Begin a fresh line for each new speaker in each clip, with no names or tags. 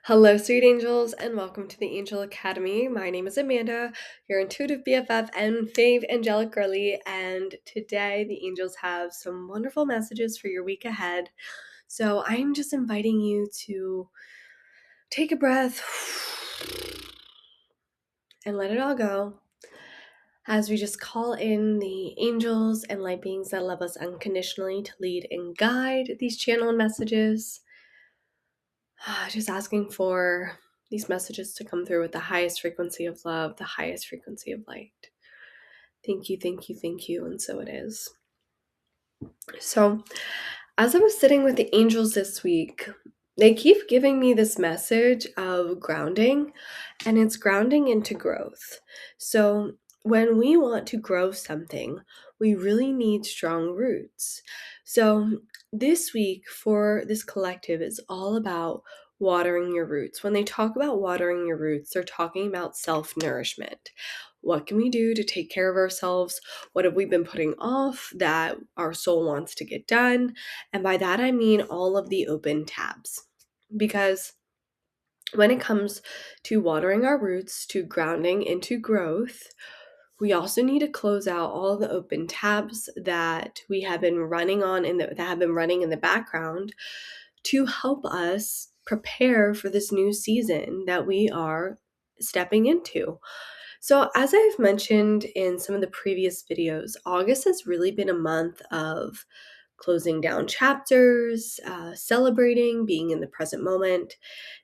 Hello, sweet angels, and welcome to the Angel Academy. My name is Amanda, your intuitive BFF and fave angelic girly, and today the angels have some wonderful messages for your week ahead. So I'm just inviting you to take a breath and let it all go as we just call in the angels and light beings that love us unconditionally to lead and guide these channeled messages. Just asking for these messages to come through with the highest frequency of love, the highest frequency of light. Thank you, thank you, thank you. And so it is. So, as I was sitting with the angels this week, they keep giving me this message of grounding, and it's grounding into growth. So, when we want to grow something, we really need strong roots. So, this week for this collective is all about watering your roots. When they talk about watering your roots, they're talking about self-nourishment. What can we do to take care of ourselves? What have we been putting off that our soul wants to get done? And by that, I mean all of the open tabs. Because when it comes to watering our roots, to grounding into growth, we also need to close out all the open tabs that we have been running on that have been running in the background to help us prepare for this new season that we are stepping into. So, as I've mentioned in some of the previous videos, August has really been a month of closing down chapters, celebrating, being in the present moment,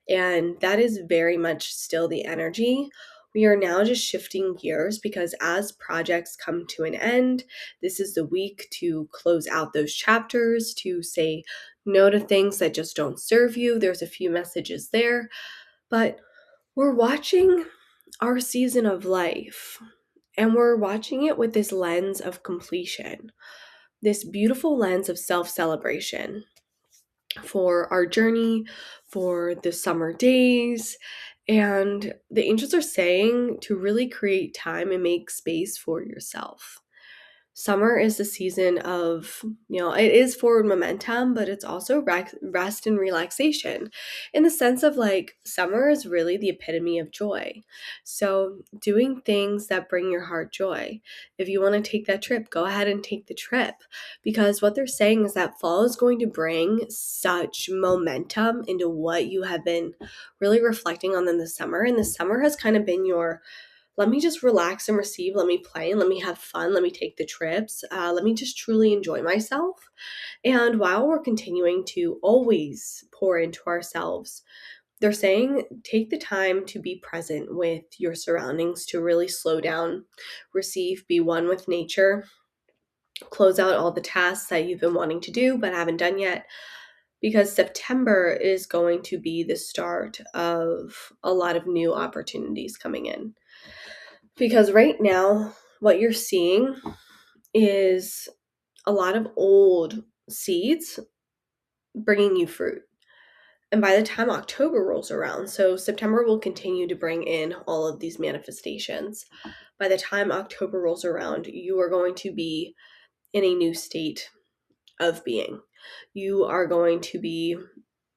and that is very much still the energy. We are now just shifting gears because as projects come to an end, this is the week to close out those chapters, to say no to things that just don't serve you. There's a few messages there, but we're watching our season of life and we're watching it with this lens of completion, this beautiful lens of self-celebration for our journey, for the summer days. And the angels are saying to really create time and make space for yourself. Summer is the season of, it is forward momentum, but it's also rest and relaxation in the sense of like summer is really the epitome of joy. So, doing things that bring your heart joy. If you want to take that trip, go ahead and take the trip because what they're saying is that fall is going to bring such momentum into what you have been really reflecting on in the summer. And the summer has kind of been your let me just relax and receive. Let me play and let me have fun. Let me take the trips. Let me just truly enjoy myself. And while we're continuing to always pour into ourselves, they're saying take the time to be present with your surroundings, to really slow down, receive, be one with nature, close out all the tasks that you've been wanting to do but haven't done yet. Because September is going to be the start of a lot of new opportunities coming in. Because right now, what you're seeing is a lot of old seeds bringing you fruit. And by the time October rolls around, so September will continue to bring in all of these manifestations. By the time October rolls around, you are going to be in a new state of being. You are going to be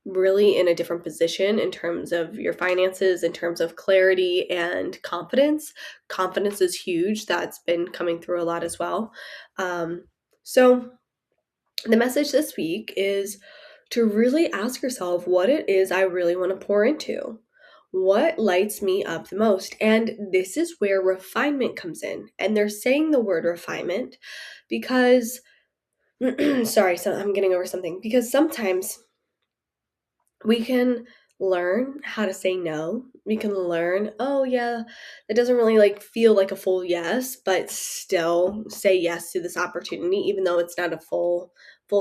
really in a different position in terms of your finances, in terms of clarity and confidence. Confidence is huge. That's been coming through a lot as well. So the message this week is to really ask yourself what it is I really want to pour into. What lights me up the most? And this is where refinement comes in. And they're saying the word refinement because, sorry, so I'm getting over something. Because sometimes we can learn how to say no. We can learn, oh yeah, it doesn't really like feel like a full yes, but still say yes to this opportunity, even though it's not a full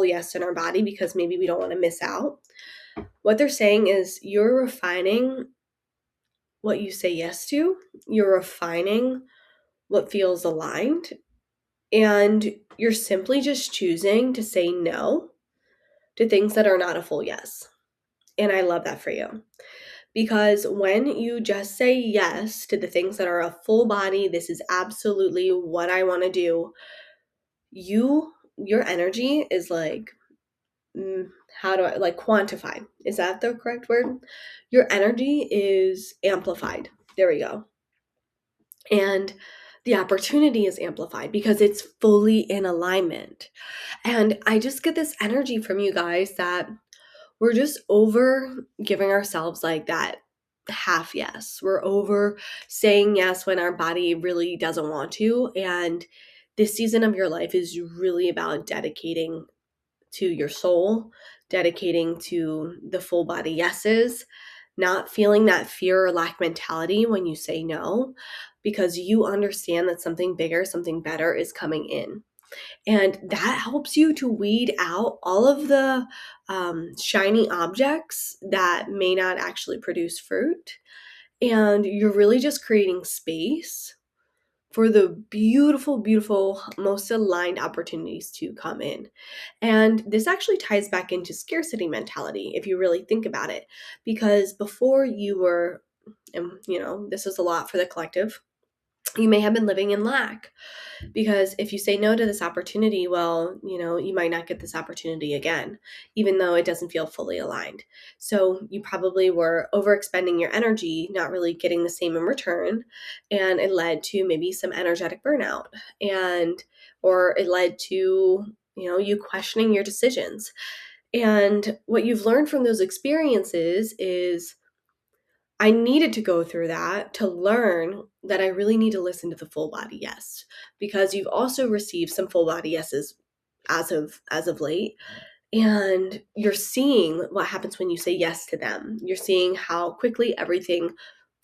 yes in our body because maybe we don't want to miss out. What they're saying is you're refining what you say yes to, you're refining what feels aligned, and you're simply just choosing to say no to things that are not a full yes. And I love that for you. Because when you just say yes to the things that are a full body, this is absolutely what I want to do, your energy is like how do I quantify? Is that the correct word? Your energy is amplified. There we go. And the opportunity is amplified because it's fully in alignment. And I just get this energy from you guys that we're just over giving ourselves that half yes. We're over saying yes when our body really doesn't want to. And this season of your life is really about dedicating to your soul, dedicating to the full body yeses, not feeling that fear or lack mentality when you say no, because you understand that something bigger, something better is coming in. And that helps you to weed out all of the shiny objects that may not actually produce fruit. And you're really just creating space for the beautiful, beautiful, most aligned opportunities to come in. And this actually ties back into scarcity mentality, if you really think about it, because before you were, and this is a lot for the collective, you may have been living in lack. Because if you say no to this opportunity, well, you might not get this opportunity again, even though it doesn't feel fully aligned. So you probably were overexpending your energy, not really getting the same in return. And it led to maybe some energetic burnout, or it led to, you questioning your decisions. And what you've learned from those experiences is I needed to go through that to learn that I really need to listen to the full body yes, because you've also received some full body yeses as of late, and you're seeing what happens when you say yes to them. You're seeing how quickly everything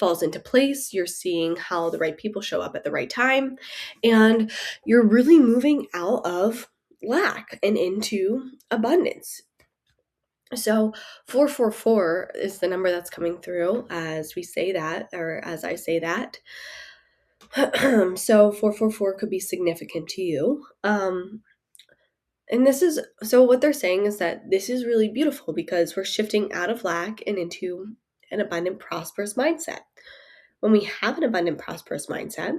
falls into place. You're seeing how the right people show up at the right time, and you're really moving out of lack and into abundance. So 444 is the number that's coming through as we say that, or as I say that. So 444 could be significant to you. And so what they're saying is that this is really beautiful because we're shifting out of lack and into an abundant, prosperous mindset. When we have an abundant, prosperous mindset,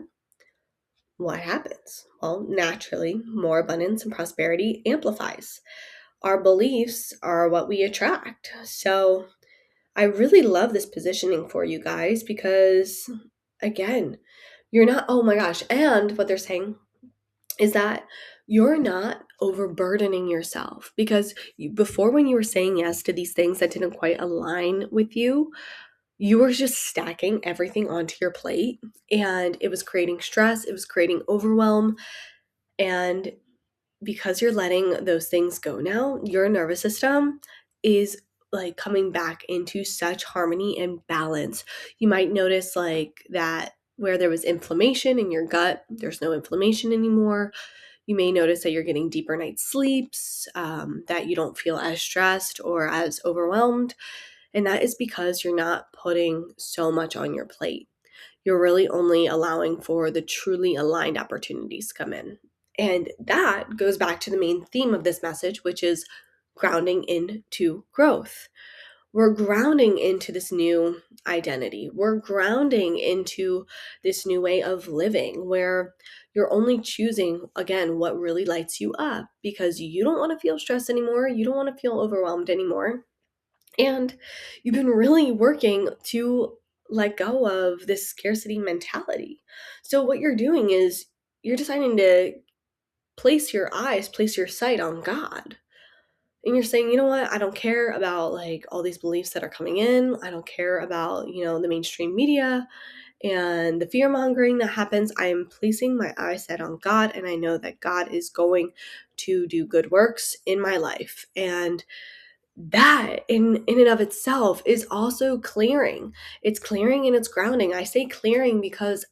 what happens? Well, naturally, more abundance and prosperity amplifies. Our beliefs are what we attract. So I really love this positioning for you guys because, again, you're not, oh my gosh. And what they're saying is that you're not overburdening yourself because before, when you were saying yes to these things that didn't quite align with you, you were just stacking everything onto your plate, and it was creating stress, it was creating overwhelm. And because you're letting those things go now, your nervous system is coming back into such harmony and balance. You might notice that where there was inflammation in your gut, there's no inflammation anymore. You may notice that you're getting deeper night sleeps, that you don't feel as stressed or as overwhelmed. And that is because you're not putting so much on your plate. You're really only allowing for the truly aligned opportunities to come in. And that goes back to the main theme of this message, which is grounding into growth. We're grounding into this new identity. We're grounding into this new way of living where you're only choosing, again, what really lights you up because you don't want to feel stressed anymore. You don't want to feel overwhelmed anymore. And you've been really working to let go of this scarcity mentality. So what you're doing is you're deciding to place your sight on God. And you're saying, you know what? I don't care about all these beliefs that are coming in. I don't care about, the mainstream media and the fear mongering that happens. I am placing my eyes set on God, and I know that God is going to do good works in my life. And that in and of itself is also clearing. It's clearing and it's grounding. I say clearing because,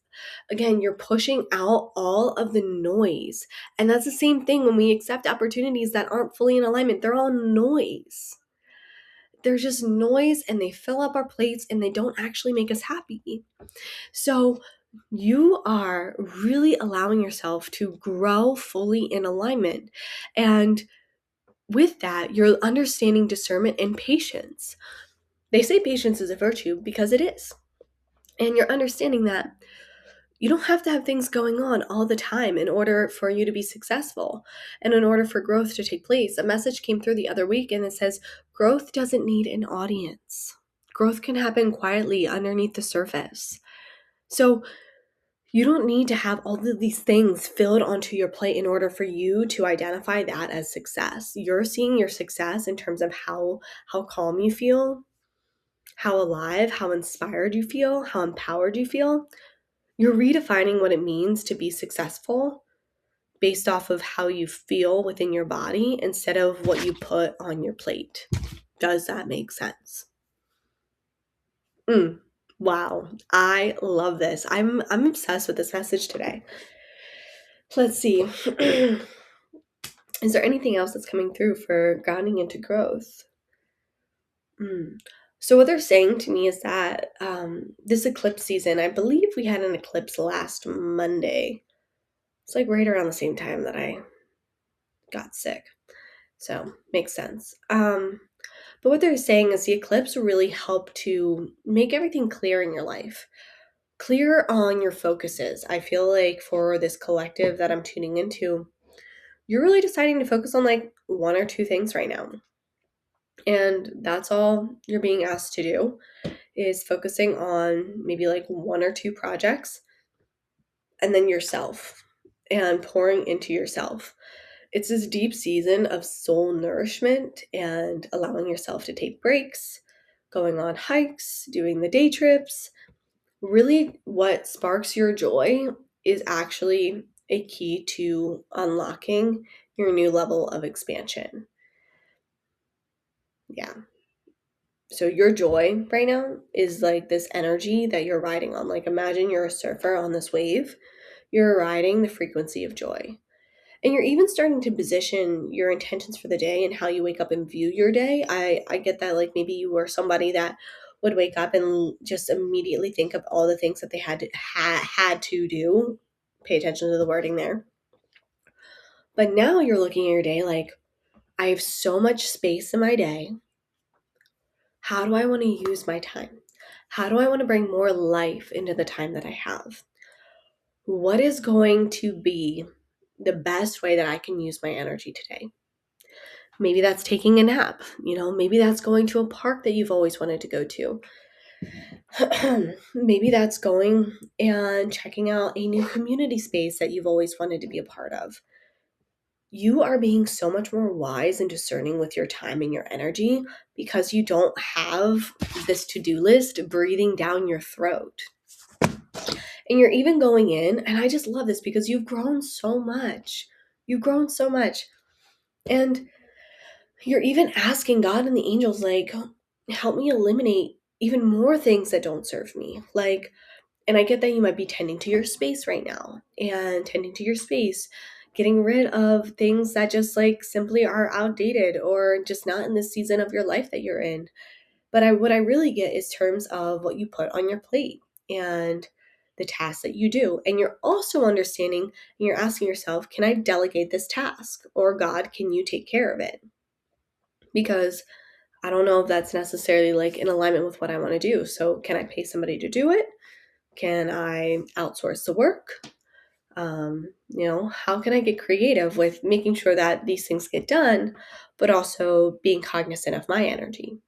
again, you're pushing out all of the noise. And that's the same thing when we accept opportunities that aren't fully in alignment. They're all noise. They're just noise, and they fill up our plates, and they don't actually make us happy. So you are really allowing yourself to grow fully in alignment. And with that, you're understanding discernment and patience. They say patience is a virtue because it is. And you're understanding that You don't have to have things going on all the time in order for you to be successful and in order for growth to take place. A message came through the other week and it says, growth doesn't need an audience. Growth can happen quietly underneath the surface. So you don't need to have all of these things filled onto your plate in order for you to identify that as success. You're seeing your success in terms of how calm you feel, how alive, how inspired you feel, how empowered you feel. You're redefining what it means to be successful based off of how you feel within your body instead of what you put on your plate. Does that make sense? Wow, I love this. I'm obsessed with this message today. Let's see. Is there anything else that's coming through for grounding into growth? So what they're saying to me is that this eclipse season, I believe we had an eclipse last Monday. It's like right around the same time that I got sick. So makes sense. But what they're saying is the eclipse will really help to make everything clear in your life. Clear on your focuses. I feel like for this collective that I'm tuning into, you're really deciding to focus on like one or two things right now. And that's all you're being asked to do is focusing on maybe like one or two projects and then yourself and pouring into yourself. It's this deep season of soul nourishment and allowing yourself to take breaks, going on hikes, doing the day trips. Really, what sparks your joy is actually a key to unlocking your new level of expansion. Yeah. So your joy right now is like this energy that you're riding on. Like imagine you're a surfer on this wave. You're riding the frequency of joy. And you're even starting to position your intentions for the day and how you wake up and view your day. I get that like maybe you were somebody that would wake up and just immediately think of all the things that they had to do. Pay attention to the wording there. But now you're looking at your day like, I have so much space in my day. How do I want to use my time? How do I want to bring more life into the time that I have? What is going to be the best way that I can use my energy today? Maybe that's taking a nap, maybe that's going to a park that you've always wanted to go to. Maybe that's going and checking out a new community space that you've always wanted to be a part of. You are being so much more wise and discerning with your time and your energy because you don't have this to-do list breathing down your throat. And you're even going in, and I just love this because you've grown so much. You've grown so much. And you're even asking God and the angels, like, help me eliminate even more things that don't serve me. Like, and I get that you might be tending to your space right now and tending to your space, getting rid of things that just like simply are outdated or just not in the season of your life that you're in. But what I really get is terms of what you put on your plate and the tasks that you do. And you're also understanding and you're asking yourself, can I delegate this task? Or God, can you take care of it? Because I don't know if that's necessarily like in alignment with what I want to do. So can I pay somebody to do it? Can I outsource the work? How can I get creative with making sure that these things get done, but also being cognizant of my energy?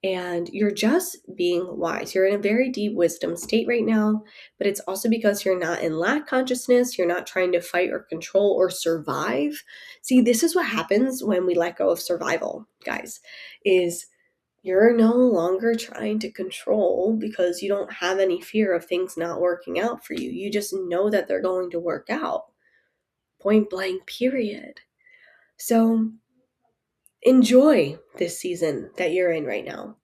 And you're just being wise. You're in a very deep wisdom state right now, but it's also because you're not in lack consciousness. You're not trying to fight or control or survive. See, this is what happens when we let go of survival, guys, is you're no longer trying to control because you don't have any fear of things not working out for you. You just know that they're going to work out. Point blank, period. So enjoy this season that you're in right now.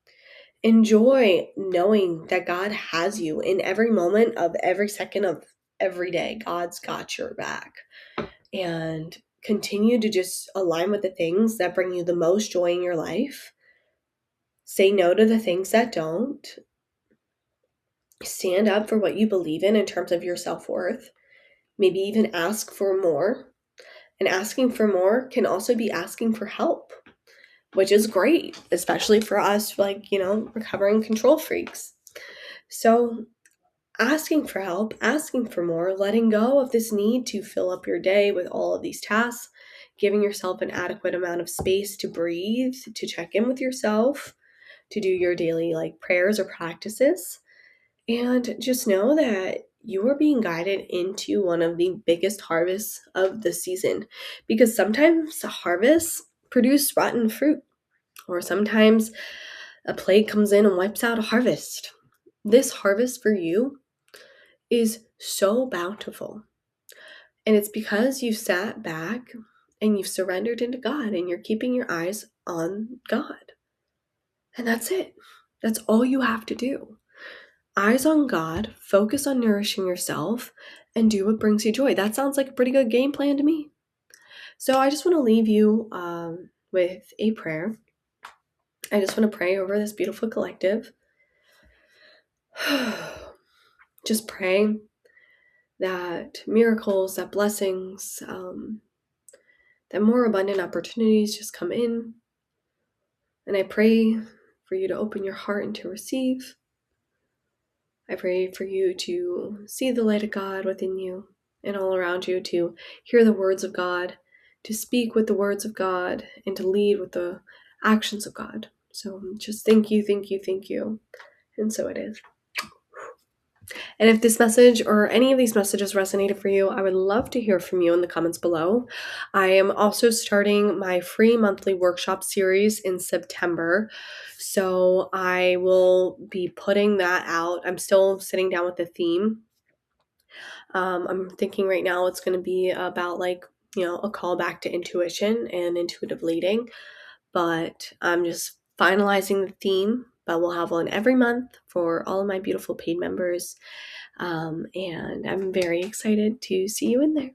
Enjoy knowing that God has you in every moment of every second of every day. God's got your back. And continue to just align with the things that bring you the most joy in your life. Say no to the things that don't. Stand up for what you believe in terms of your self-worth. Maybe even ask for more. And asking for more can also be asking for help, which is great, especially for us, like, recovering control freaks. So asking for help, asking for more, letting go of this need to fill up your day with all of these tasks, giving yourself an adequate amount of space to breathe, to check in with yourself, to do your daily prayers or practices. And just know that you are being guided into one of the biggest harvests of the season, because sometimes the harvests produce rotten fruit, or sometimes a plague comes in and wipes out a harvest. This harvest for you is so bountiful. And it's because you've sat back and you've surrendered into God and you're keeping your eyes on God. And that's it. That's all you have to do. Eyes on God, focus on nourishing yourself, and do what brings you joy. That sounds like a pretty good game plan to me. So I just want to leave you with a prayer. I just want to pray over this beautiful collective. Just pray that miracles, that blessings, that more abundant opportunities just come in. And I pray for you to open your heart and to receive. I pray for you to see the light of God within you and all around you, to hear the words of God, to speak with the words of God, and to lead with the actions of God. So just thank you, thank you, thank you. And so it is. And if this message or any of these messages resonated for you, I would love to hear from you in the comments below. I am also starting my free monthly workshop series in September. So I will be putting that out. I'm still sitting down with the theme. I'm thinking right now it's going to be about a call back to intuition and intuitive leading. But I'm just finalizing the theme. But we'll have one every month for all of my beautiful paid members. And I'm very excited to see you in there.